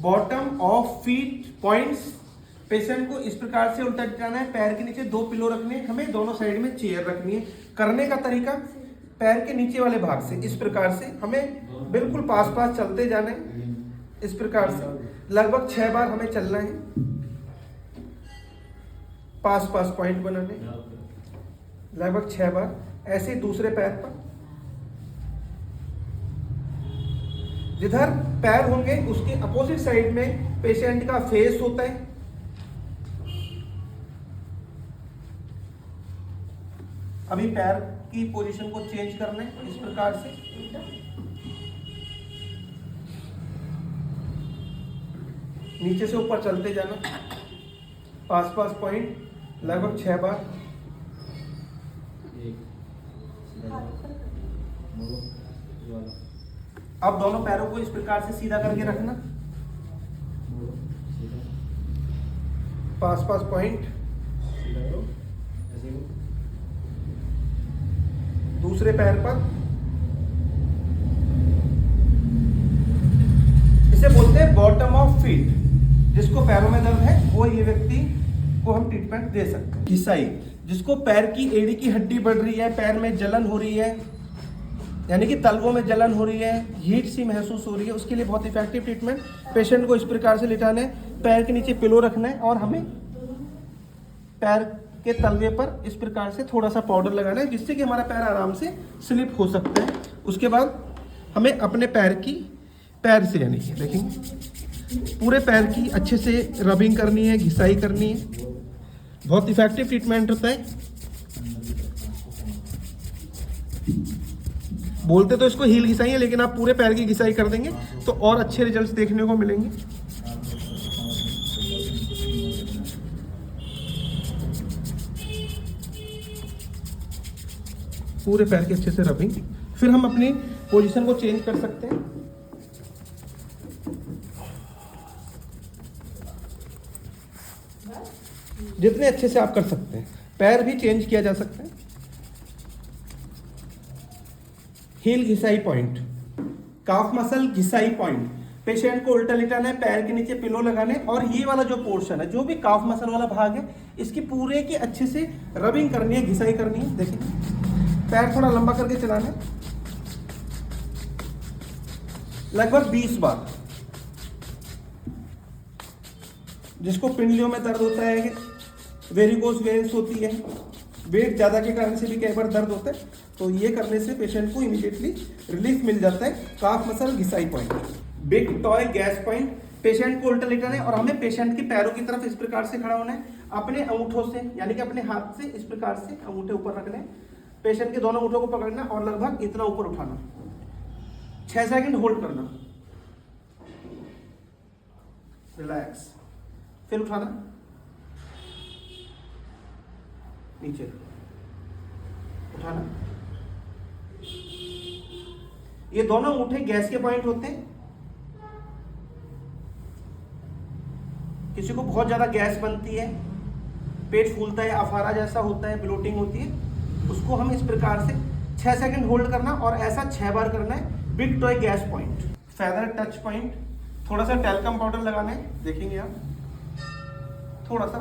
Bottom of feet points. Patient को इस प्रकार से उल्टा लेटाना है, पैर के नीचे 2 पिलो रखने हैं, हमें दोनों साइड में चेयर रखनी है। करने का तरीका पैर के नीचे वाले भाग से इस प्रकार से हमें बिल्कुल पास पास चलते जाना है। इस प्रकार से लगभग 6 बार हमें चलना है, पास पास पॉइंट बनाने, लगभग 6 बार। ऐसे दूसरे पैर पर, जिधर पैर होंगे उसके अपोजिट साइड में पेशेंट का फेस होता है। अभी पैर की पोजीशन को चेंज करना है इस प्रकार से। नीचे से ऊपर चलते जाना, पास पास पॉइंट लगभग 6 बार। अब दोनों पैरों को इस प्रकार से सीधा करके रखना, पास पास पॉइंट। दूसरे पैर पर, इसे बोलते हैं बॉटम ऑफ फीट। जिसको पैरों में दर्द है वो ये व्यक्ति को हम ट्रीटमेंट दे सकते हैं। घिसाई, जिसको पैर की एड़ी की हड्डी बढ़ रही है, पैर में जलन हो रही है, यानी कि तलवों में जलन हो रही है, हीट सी महसूस हो रही है, उसके लिए बहुत इफेक्टिव ट्रीटमेंट। पेशेंट को इस प्रकार से लिटाना है, पैर के नीचे पिलो रखना है और हमें पैर के तलवे पर इस प्रकार से थोड़ा सा पाउडर लगाना है, जिससे कि हमारा पैर आराम से स्लिप हो सकता है। उसके बाद हमें अपने पैर से यानी कि देखेंगे पूरे पैर की अच्छे से रबिंग करनी है, घिसाई करनी है। बहुत इफेक्टिव ट्रीटमेंट होता है। बोलते तो इसको हील घिसाई है, लेकिन आप पूरे पैर की घिसाई कर देंगे तो और अच्छे रिजल्ट्स देखने को मिलेंगे। पूरे पैर के अच्छे से रबिंग। फिर हम अपनी पोजीशन को चेंज कर सकते हैं। जितने अच्छे से आप कर सकते हैं। पैर भी चेंज किया जा सकता है। हील घिसाई पॉइंट, काफ मसल घिसाई पॉइंट। पेशेंट को उल्टा लिटाना है, पैर के नीचे पिलो लगाने, और ये वाला जो पोर्शन है, जो भी काफ मसल वाला भाग है, इसकी पूरे की अच्छे से रबिंग करनी है, घिसाई करनी है। देखिए पैर थोड़ा लंबा करके चलाना है, लगभग 20 बार। जिसको पिंडलियों में दर्द होता है, वेरिकोस वेन्स होती है, वेट ज़्यादा के कारण से भी कई बार दर्द होता है, तो ये करने से पेशेंट को इमीडिएटली रिलीफ मिल जाता है। काफ मसल घिसाई पॉइंट। बिग टॉय गैस पॉइंट। पेशेंट को उल्टा लेटाना है और हमें पेशेंट की पैरों की तरफ इस प्रकार से खड़ा होना है। अपने अंगूठों से, यानी कि अपने हाथ से इस प्रकार से अंगूठे ऊपर रखने हैं। पेशेंट के दोनों अंगूठों को पकड़ना और लगभग इतना ऊपर उठाना, 6 सेकंड होल्ड करना, रिलैक्स, फिर उठाना, नीचे उठाना। ये दोनों अंगूठे गैस के पॉइंट होते हैं। किसी को बहुत ज्यादा गैस बनती है, पेट फूलता है, अफारा जैसा होता है, ब्लोटिंग होती है, उसको हम इस प्रकार से 6 सेकंड होल्ड करना और ऐसा 6 बार करना है। बिग टॉय गैस पॉइंट। फेदर टच पॉइंट, थोड़ा सा टैल्कम पाउडर लगाना है, देखेंगे आप, थोड़ा सा,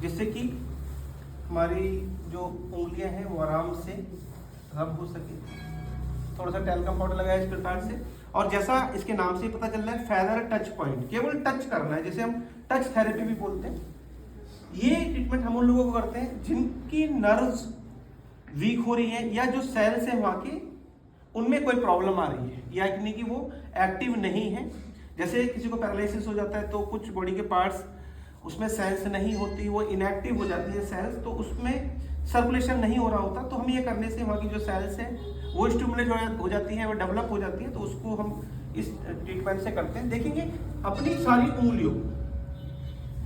जिससे कि हमारी जो उंगलियां हैं वो आराम से रब हो सके। थोड़ा सा टैल्कम पाउडर लगाया इस प्रकार से, और जैसा इसके नाम से ही पता चल रहा है, फेदर टच पॉइंट, केवल टच करना है, जिसे हम टच थेरेपी भी बोलते हैं। ये ट्रीटमेंट हम उन लोगों को करते हैं जिनकी नर्व्स वीक हो रही है, या जो सेल्स है वहाँ की उनमें कोई प्रॉब्लम आ रही है, यानी कि वो एक्टिव नहीं है। जैसे किसी को पैरालिसिस हो जाता है तो कुछ बॉडी के पार्ट्स उसमें सेल्स नहीं होती, वो इनएक्टिव हो जाती है सेल्स, तो उसमें सर्कुलेशन नहीं हो रहा होता। तो हम ये करने से वहाँ की जो सेल्स है वो स्टिमुलेट हो जाती है, वो डेवलप हो जाती है, तो उसको हम इस ट्रीटमेंट से करते हैं। देखेंगे अपनी सारी उंगलियों,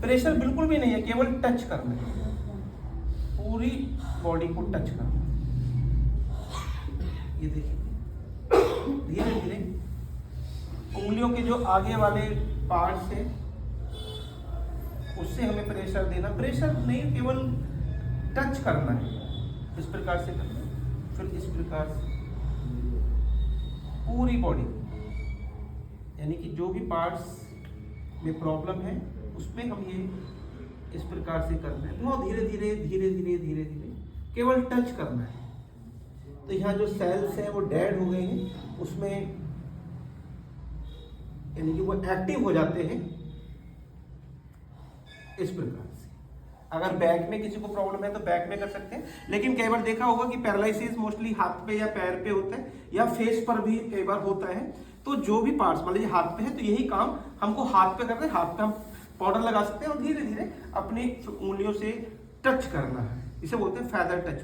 प्रेशर बिल्कुल भी नहीं है, केवल टच करना है, पूरी बॉडी को टच करना। ये देखिए धीरे धीरे उंगलियों के जो आगे वाले पार्ट्स है उससे हमें प्रेशर देना, प्रेशर नहीं, केवल टच करना है, इस प्रकार से करना है। फिर इस प्रकार से पूरी बॉडी, यानी कि जो भी पार्ट्स में प्रॉब्लम है उसमें हम ये इस प्रकार से करना है, बहुत धीरे धीरे धीरे धीरे धीरे धीरे केवल टच करना है। तो यहाँ जो सेल्स हैं वो डेड हो गए हैं, उसमें यानी कि वो एक्टिव हो जाते हैं इस प्रकार से। अगर बैक में किसी को प्रॉब्लम है तो बैक में कर सकते हैं, लेकिन कई बार देखा होगा कि पैरालिसिस मोस्टली हाथ पे या पैर पे होता है या फेस पर भी कई बार होता है। तो जो भी पार्ट्स मान लीजिए हाथ पे है तो यही काम हमको हाथ पे करना है, हाथ पे हम पाउडर लगा सकते हैं और धीरे धीरे अपनी उंगलियों से टच करना है, इसे बोलते हैं फेदर टच।